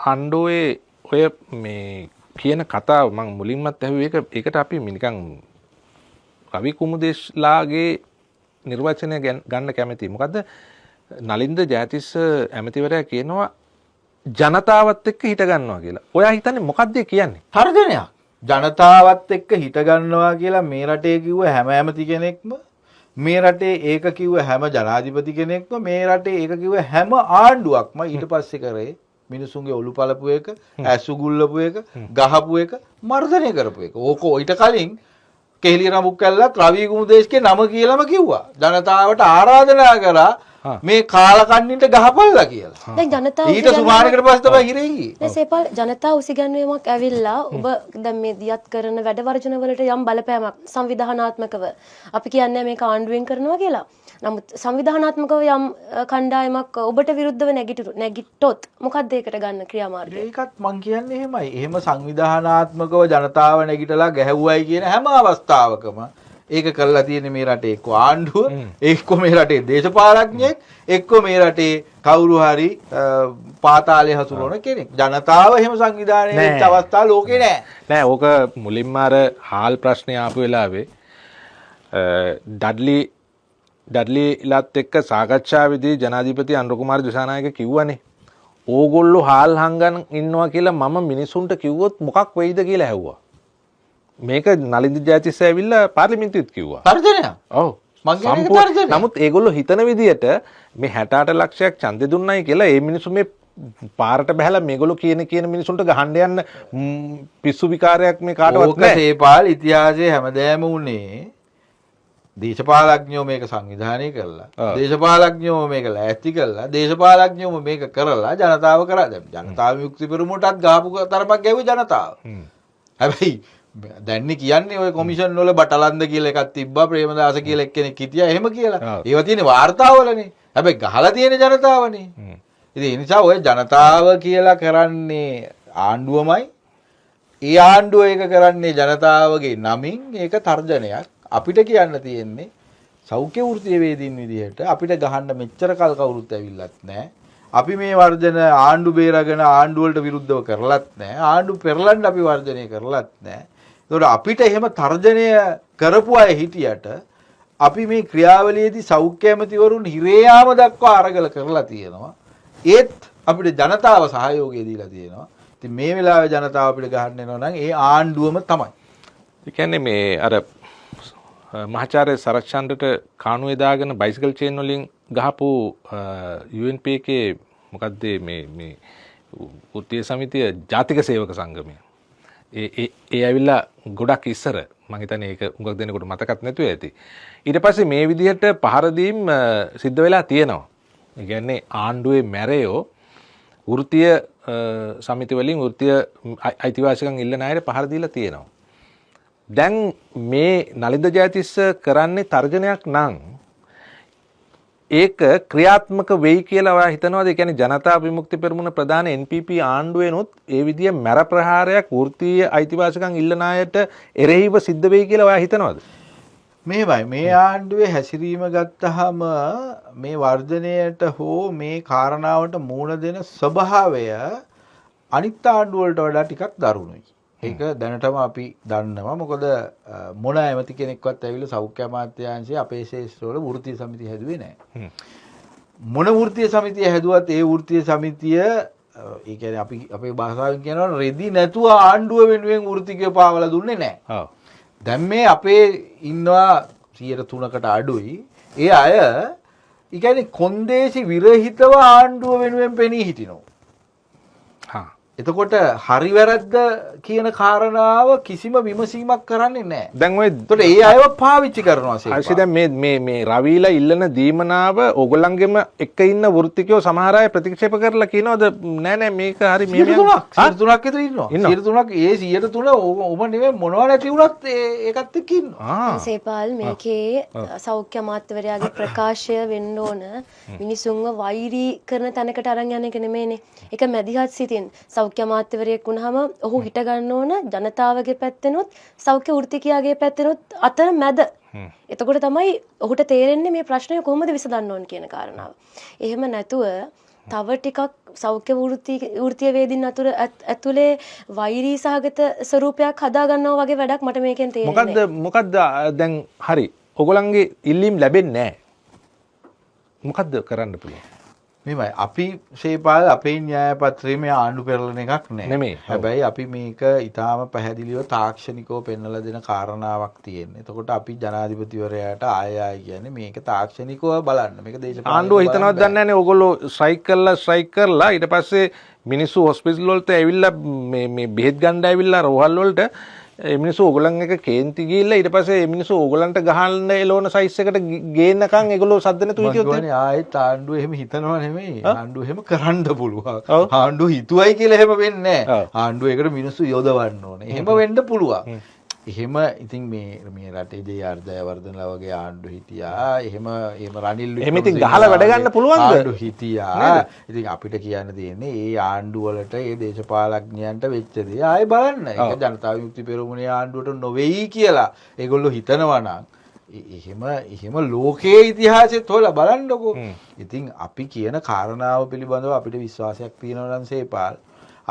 ආණ්ඩුවේ ඔය මේ කියන කතාව මම මුලින්මත් ඇහුවේ ඒකට අපි නිකන් රවි කුමුදේශ්ලාගේ නිර්වචනය ගන්න කැමතියි. මොකද්ද නලින්ද ජයතිස්ස ඇමතිවරයා කියනවා ජනතාවත් එක්ක හිට ගන්නවා කියලා. ඔයා හිතන්නේ මොකද්ද කියන්නේ? තර්ජනයක්. ජනතාවත් එක්ක හිට ගන්නවා කියලා මේ රටේ කිව්ව හැම ඇමති කෙනෙක්ම මේ රටේ ඒක කිව්ව හැම ජනාධිපති කෙනෙක්ම මේ රටේ ඒක කිව්ව හැම ආණ්ඩුවක්ම ඊට පස්සේ කරේ මිනිසුන්ගේ ඔලු පළපු එක, ඇසු ගුල්ලපු එක, ගහපු එක, මර්ධනය කරපු එක. ඕක ඊට කලින් කෙහෙලි රඹුක් කැල්ලත් රවි කුමුදේශ්ගේ නම කියලාම කිව්වා. ජනතාවට ආරාධනා කරා මේ කාලකන්නින්ට ගහපල්ලා කියලා. දැන් ජනතාව ඊට සුමානකට පස්සේ තමයි හිරේ ගියේ. දැන් සේපල් ජනතා උසිගැන්වීමක් ඇවිල්ලා ඔබ දැන් මේ දියත් කරන වැඩ වර්ජන වලට යම් බලපෑමක් සංවිධානාත්මකව අපි කියන්නේ මේක ආණ්ඩුවෙන් කරනවා කියලා. නමුත් සංවිධානාත්මකව යම් කණ්ඩායමක් ඔබට විරුද්ධව නැගිට්ටොත් මොකක්ද ඒකට ගන්න ක්‍රියාමාර්ගය? ඒකත් මං කියන්නේ එහෙමයි. එහෙම සංවිධානාත්මකව ජනතාව නැගිටලා ගැහුවයි කියන හැම අවස්ථාවකම ඒක කරලා තියෙන්නේ මේ රටේ එක්ක ආණ්ඩුව, එක්ක මේ රටේ දේශපාලඥයෙක්, එක්ක මේ රටේ කවුරු හරි පාතාලේ හසුරවන කෙනෙක්. ජනතාව එහෙම සංවිධානය වෙච්ච අවස්ථා ලෝකේ නෑ. නෑ ඕක මුලින්ම අර හාල් ප්‍රශ්නේ ආපු වෙලාවේ ඩඩ්ලිලත් එක්ක සාකච්ඡාවේදී ජනාධිපති අනුර කුමාර දිසානායක කිව්වනේ ඕගොල්ලෝ හාල් හංගන් ඉන්නවා කියලා මම මිනිසුන්ට කිව්වොත් මොකක් වෙයිද කියලා ඇහුවා. මේක නලින්ද ජයතිස්ස ඇවිල්ලා පාර්ලිමේන්තුවෙත් කිව්වා. තර්ජනයක්. ඔව්. නමුත් ඒගොල්ලෝ හිතන විදියට මේ 68 ලක්ෂයක් ඡන්දෙ දුන්නයි කියලා ඒ මිනිස්සු මේ පාරට බහැලා මේගොල්ලෝ කියන මිනිසුන්ට ගහන්න යන්න පිස්සු විකාරයක් මේ කාටවත් නැහැ. ඕක තේපාල් ඉතිහාසයේ හැමදෑම උනේ දේශපාලඥයෝ මේක සංවිධානය කරලා දේශපාලඥයෝ මේක ලෑස්ති කරලා දේශපාලඥයෝ මේක කරලා ජනතාව කරා දැන් ජනතාව විමුක්ති පෙරමුණටත් ගහපු තරමක් ගැව්වේ ජනතාව. හැබැයි දැන් කියන්නේ ඔය කොමිෂන් වල බටලන්ද කියලා එකක් තිබ්බා ප්‍රේමදාස කියලා එක්කෙනෙක් හිටියා එහෙම කියලා. ඒවා තියෙන්නේ වාර්තාවලනේ. හැබැයි ගහලා තියෙන්නේ ජනතාවනේ. ඉතින් ඒ නිසා ඔය ජනතාව කියලා කරන්නේ ආණ්ඩුවමයි. ඒ ආණ්ඩුව ඒක කරන්නේ ජනතාවගේ නමින් ඒක තර්ජනයක්. අපිට කියන්න තියෙන්නේ සෞඛ්‍ය වෘත්තීය වේදීන් විදිහට අපිට ගහන්න මෙච්චර කල් කවුරුත් ඇවිල්ලත් නැහැ. අපි මේ වර්ජන ආණ්ඩු බේරගෙන ආණ්ඩු වලට විරුද්ධව කරලත් නැහැ. ආණ්ඩු පෙරලන්න අපි වර්ජනය කරලත් නැහැ. ඒතකොට අපිට එහෙම තර්ජනය කරපු අය හිටියට අපි මේ ක්‍රියාවලියේදී සෞඛ්‍ය ඇමතිවරුන් හිරේයාම දක්වා අරගල කරලා තියෙනවා. ඒත් අපිට ජනතාව සහයෝගය දීලා තියෙනවා. ඉතින් මේ වෙලාවේ ජනතාව අපිට ගහන්න එනවා නම් ඒ ආණ්ඩුවම තමයි. ඒ කියන්නේ මේ අර මහාචාර්ය සරච්චන්ද්‍රට කාණුවේ දාගෙන බයිසිකල් චේන් වලින් ගහපු UNP එකේ මොකද්ද මේ වෘත්තීය සමිතිය ජාතික සේවක සංගමය. ඒ ඇවිල්ලා ගොඩක් ඉස්සර මම හිතන්නේ ඒක උඟක් දෙනකොට මතකත් නැතුව ඇති. ඊට පස්සේ මේ විදිහට පහර දීම් සිද්ධ වෙලා තියෙනවා. ඒ කියන්නේ ආණ්ඩුවේ මැරයෝ වෘත්තීය සමිති වලින් වෘත්තීය අයිතිවාසිකම් ඉල්ලන අයට පහර දීලා තියෙනවා. දැන් මේ නලින්ද ජයතිස්ස කරන්නේ තර්ජනයක් නම් ඒක ක්‍රියාත්මක වෙයි කියලා ඔයා හිතනවාද? ඒ කියන්නේ ජනතා විමුක්ති පෙරමුණ ප්‍රධාන NPP ආණ්ඩුවෙනොත් ඒ විදිය මැර ප්‍රහාරයක් වෘත්තීය අයිතිවාසිකම් ඉල්ලන අයට එරෙහිව සිද්ධ වෙයි කියලා ඔයා හිතනවාද? මේවයි මේ ආණ්ඩුවේ හැසිරීම ගත්තාම මේ වර්ධනයට හෝ මේ කාරණාවට මූණ දෙන ස්වභාවය අනිත් ආණ්ඩු වලට වඩා ටිකක් දරුණුයි. ඒක දැනටම අපි දන්නවා. මොකද මොන ඇමති කෙනෙක්වත් ඇවිල්ලා සෞඛ්‍ය අමාත්‍යාංශයේ අපේ ශේෂ්ත්‍රවල වෘත්තීය සමිතිය හැදුවේ නැහැ. මොන වෘත්තීය සමිතිය හැදුවත් ඒ වෘත්තීය සමිතිය ඒ කියන්නේ අපි අපේ භාෂාවෙන් කියනවා රෙදි නැතුව ආණ්ඩුව වෙනුවෙන් වෘත්තිකය පාවලා දුන්නේ නැහැ. දැන් මේ අපේ ඉන්නවා 103කට අඩුයි. ඒ අය ඒ කියන්නේ කොන්දේසි විරහිතව ආණ්ඩුව වෙනුවෙන් පෙනී හිටිනවා. එතකොට හරි වැරද්ද කියන කාරණාව කිසිම විමසීමක් කරන්නේ නැහැ. දැන් ඔය එතකොට ඒ අයව පාවිච්චි කරනවා ආශි දැන් මේ රවිලා ඉල්ලන දීමනාව ඕගොල්ලන්ගෙම එක ඉන්න වෘත්තිකයෝ සමහර අය ප්‍රතික්ෂේප කරලා කියනවාද නෑ මේක හරි මේ 103ක් විතර ඉන්නවා. 103ක් ඒ 103 ඔබ නෙවෙයි මොනවා නැති වුණත් ඒකත් එක්ක ඉන්නවා. සේපාල් මේකේ සෞඛ්‍ය අමාත්‍යවරයාගේ ප්‍රකාශය වෙන්න ඕන මිනිසුන්ව වෛරී කරන තැනකට අරන් යන එක නෙමෙයිනේ. ඒක මැදිහත් සිටින් සෞඛ්‍ය අමාත්‍යවරයෙක් වුණාම ඔහු හිට ගන්න ඕන ජනතාවගේ පැත්තෙනොත් සෞඛ්‍ය වෘත්තිකයාගේ පැත්තෙනොත් අතර මැද. එතකොට තමයි ඔහුට තේරෙන්නේ මේ ප්‍රශ්නය කොහොමද විසඳන්න ඕන කියන කාරණාව. එහෙම නැතුව තව ටිකක් සෞඛ්‍ය වෘත්තීය වේදින් ඇතුලේ වෛරී සහගත ස්වරූපයක් හදා ගන්නවා වගේ වැඩක් මට මේකෙන් තේරෙන්නේ. මොකද්ද දැන් හරි. ඔයගොල්ලන්ගේ ඉල්ලීම් ලැබෙන්නේ නැහැ. මොකද්ද කරන්න පුළුවන්? මෙමය අපි ශේපාල අපේ න්‍යාය පත්‍රයේ මේ ආණ්ඩු පෙරලන එකක් නෑ. හැබැයි අපි මේක ඊටාම පැහැදිලිව තාක්ෂණිකව පෙන්වලා දෙන කාරණාවක් තියෙනවා. එතකොට අපි ජනාධිපතිවරයාට ආයෙ කියන්නේ මේක තාක්ෂණිකව බලන්න. මේක දේශපාලන ආණ්ඩුව හිතනවත් දන්නේ නැනේ. ඕගොල්ලෝ ස්ට්‍රයික් කරලා ඊට පස්සේ මිනිස්සු හොස්පිටල් වලට ඇවිල්ලා මේ බෙහෙත් ගන්න ඇවිල්ලා රෝහල් වලට මිනිස්සු ඕගොල්ලන් එක කේන්ති ගිහිල්ලා ඊට පස්සේ මිනිස්සු ඕගොල්ලන්ට ගහන්න එළවන සයිස් එකට ගේන්නකම් ඒගොල්ලෝ සද්ද නැතුව කියොත් ආයෙත් ආණ්ඩුව එහෙම හිතනවා නෙමෙයි. ආණ්ඩුව එහෙම කරන්න පුළුවන්. ආණ්ඩුව හිතුවයි කියලා එහෙම වෙන්නේ නැහැ. ආණ්ඩුව ඒකට මිනිස්සු යොදවන්න ඕනේ. එහෙම වෙන්න පුළුවන්. එහෙම ඉතින් මේ රටේ ජේ.ආර් ජයවර්ධනලා වගේ ආණ්ඩු හිටියා. එහෙම රනිල් එහෙම ඉතින් ගහලා වැඩ ගන්න පුළුවන්ද? ආණ්ඩු හිටියා. ඉතින් අපිට කියන්න තියෙන්නේ ඒ ආණ්ඩු වලට ඒ දේශපාලඥයන්ට වෙච්ච දේ ආයෙ බලන්න. ඒක ජනතා විමුක්ති පෙරමුණේ ආණ්ඩුවට නොවේයි කියලා ඒගොල්ලෝ හිතනවා නම් එහෙම ලෝකයේ ඉතිහාසෙත් හොයලා බලන්නකෝ. ඉතින් අපි කියන කාරණාව පිළිබඳව අපිට විශ්වාසයක් තියෙනවා නම් සේපාල්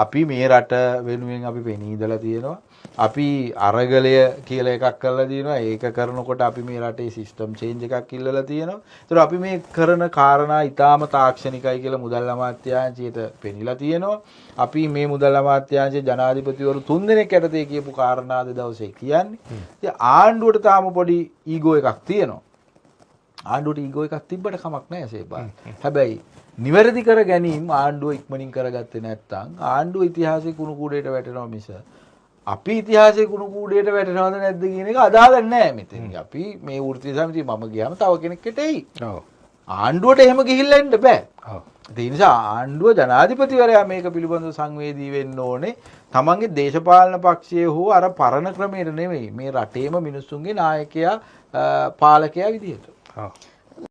අපි මේ රට වෙනුවෙන් අපි පෙනී ඉඳලා තියෙනවා. අපි අරගලය කියලා එකක් කරලා තියෙනවා. ඒක කරනකොට අපි මේ රටේ සිස්ටම් චේන්ජ් එකක් ඉල්ලලා තියෙනවා. ඒතර අපි මේ කරන කාරණා ඊටාම තාක්ෂණිකයි කියලා මුදල් අමාත්‍යාංශයට පෙනිලා තියෙනවා. අපි මේ මුදල් අමාත්‍යාංශයේ ජනාධිපතිවරු 3 දෙනෙක් යටතේ කියපු කාරණා අද දවසේ කියන්නේ. ඉතින් ආණ්ඩුවට තාම පොඩි ඊගෝ එකක් තියෙනවා. ආණ්ඩුවට ඊගෝ එකක් තිබ්බට කමක් නැහැ සේබා. හැබැයි නිවැරදි කර ගැනීම ආණ්ඩුව ඉක්මනින් කරගත්තේ නැත්නම් ආණ්ඩුව ඉතිහාසයේ කුණු කූඩේට වැටෙනවා මිස අපි ඉතිහාසයේ කුණු කූඩේට වැටෙනවද නැද්ද කියන එක අදාළ නැහැ මෙතන. අපි මේ වෘත්තීය සමිතිය මම ගියාම තව කෙනෙක්ට එයි. ඔව්. ආණ්ඩුවට එහෙම ගිහිල්ලා එන්න බෑ. ඔව්. ඒ නිසා ආණ්ඩුව ජනාධිපතිවරයා මේක පිළිබඳව සංවේදී වෙන්න ඕනේ. තමන්ගේ දේශපාලන පක්ෂයේ හෝ අර පරණ ක්‍රමයට නෙමෙයි මේ රටේම මිනිස්සුන්ගේ නායකයා පාලකයා විදියට. ඔව්.